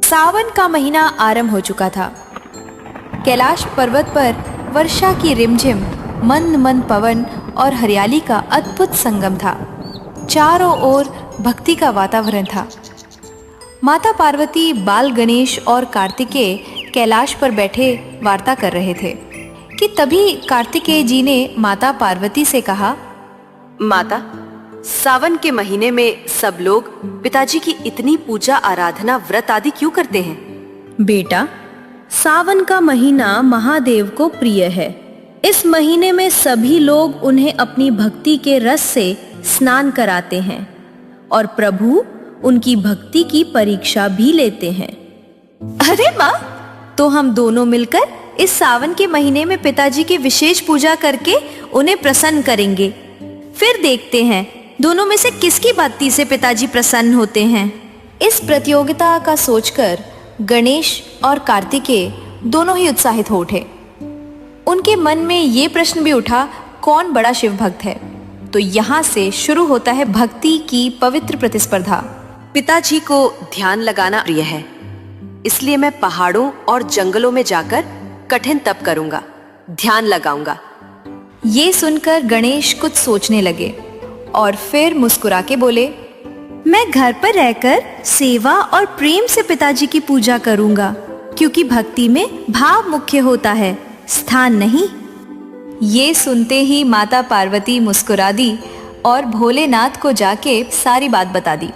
सावन का महीना आरंभ हो चुका था। कैलाश पर्वत पर वर्षा की रिमझिम, मंद मंद पवन और हरियाली का अद्भुत संगम था। चारों ओर भक्ति का वातावरण था। माता पार्वती, बाल गणेश और कार्तिकेय कैलाश पर बैठे वार्ता कर रहे थे कि तभी कार्तिकेय जी ने माता पार्वती से कहा, माता, सावन के महीने में सब लोग पिताजी की इतनी पूजा आराधना व्रत आदि क्यों करते हैं? बेटा, सावन का महीना महादेव को प्रिय है। इस महीने में सभी लोग उन्हें अपनी भक्ति के रस से स्नान कराते हैं और प्रभु उनकी भक्ति की परीक्षा भी लेते हैं। अरे माँ, तो हम दोनों मिलकर इस सावन के महीने में पिताजी की विशेष पूजा करके उन्हें प्रसन्न करेंगे। फिर देखते हैं दोनों में से किसकी भक्ति से पिताजी प्रसन्न होते हैं। इस प्रतियोगिता का सोचकर गणेश और कार्तिकेय दोनों ही उत्साहित हो उठे। उनके मन में ये प्रश्न भी उठा, कौन बड़ा शिव भक्त है। तो यहाँ से शुरू होता है भक्ति की पवित्र प्रतिस्पर्धा। पिताजी को ध्यान लगाना प्रिय है, इसलिए मैं पहाड़ों और जंगलों में जाकर कठिन तप करूंगा, ध्यान लगाऊंगा। ये सुनकर गणेश कुछ सोचने लगे और फिर मुस्कुरा के बोले, मैं घर पर रहकर सेवा और प्रेम से पिताजी की पूजा करूंगा, क्योंकि भक्ति में भाव मुख्य होता है, स्थान नहीं। ये सुनते ही माता पार्वती मुस्कुरा दी और भोलेनाथ को जाके सारी बात बता दी।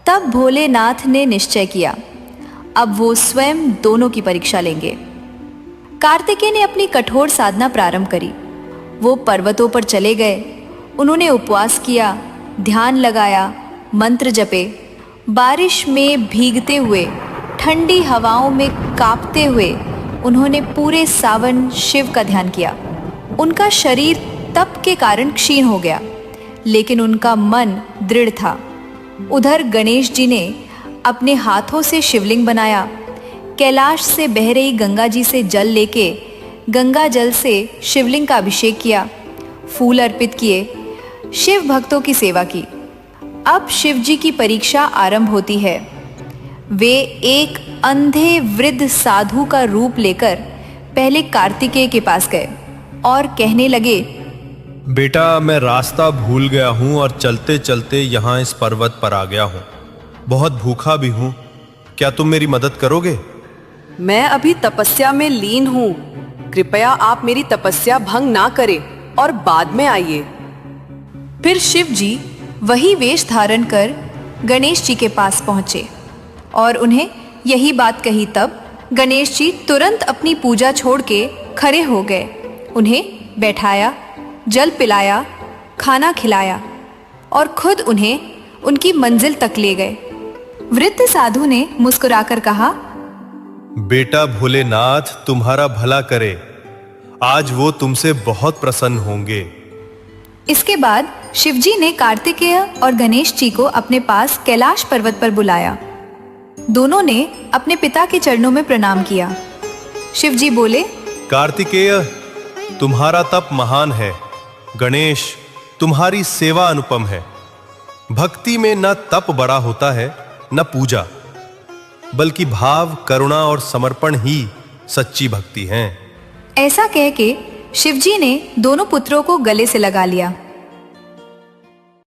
तब भोलेनाथ ने निश्चय किया, अब वो स्वयं दोनों की परीक्षा लेंगे। कार्तिकेय ने अपनी कठोर साधना प्रारंभ करी। वो पर्वतों पर चले गए। उन्होंने उपवास किया, ध्यान लगाया, मंत्र जपे। बारिश में भीगते हुए, ठंडी हवाओं में कांपते हुए उन्होंने पूरे सावन शिव का ध्यान किया। उनका शरीर तप के कारण क्षीण हो गया, लेकिन उनका मन दृढ़ था। उधर गणेश जी ने अपने हाथों से शिवलिंग बनाया। कैलाश से बह रही गंगा जी से जल लेके गंगा जल से शिवलिंग का अभिषेक किया, फूल अर्पित किए, शिव भक्तों की सेवा की। अब शिव जी की परीक्षा आरंभ होती है। वे एक अंधे वृद्ध साधु का रूप लेकर पहले कार्तिकेय के पास गए और कहने लगे, बेटा, मैं रास्ता भूल गया हूँ और चलते चलते यहाँ इस पर्वत पर आ गया हूँ। बहुत भूखा भी हूँ, क्या तुम मेरी मदद करोगे? मैं अभी तपस्या में लीन हूँ, कृपया आप मेरी तपस्या भंग ना करें और बाद में आइए। फिर शिव जी वही वेश धारण कर गणेश जी के पास पहुंचे और उन्हें यही बात कही। तब गणेश जी तुरंत अपनी पूजा छोड़ के खड़े हो गए, उन्हें बैठाया, जल पिलाया, खाना खिलाया और खुद उन्हें उनकी मंजिल तक ले गए। वृद्ध साधु ने मुस्कुराकर कहा, बेटा, भोलेनाथ तुम्हारा भला करे, आज वो तुमसे बहुत प्रसन्न होंगे। इसके बाद शिवजी ने कार्तिकेय और गणेश जी को अपने पास कैलाश पर्वत पर बुलाया। दोनों ने अपने पिता के चरणों में प्रणाम किया। शिवजी बोले, कार्तिकेय, तुम्हारा तप महान है। गणेश, तुम्हारी सेवा अनुपम है। भक्ति में न तप बड़ा होता है, न पूजा, बल्कि भाव, करुणा और समर्पण ही सच्ची भक्ति है। ऐसा कह के शिवजी ने दोनों पुत्रों को गले से लगा लिया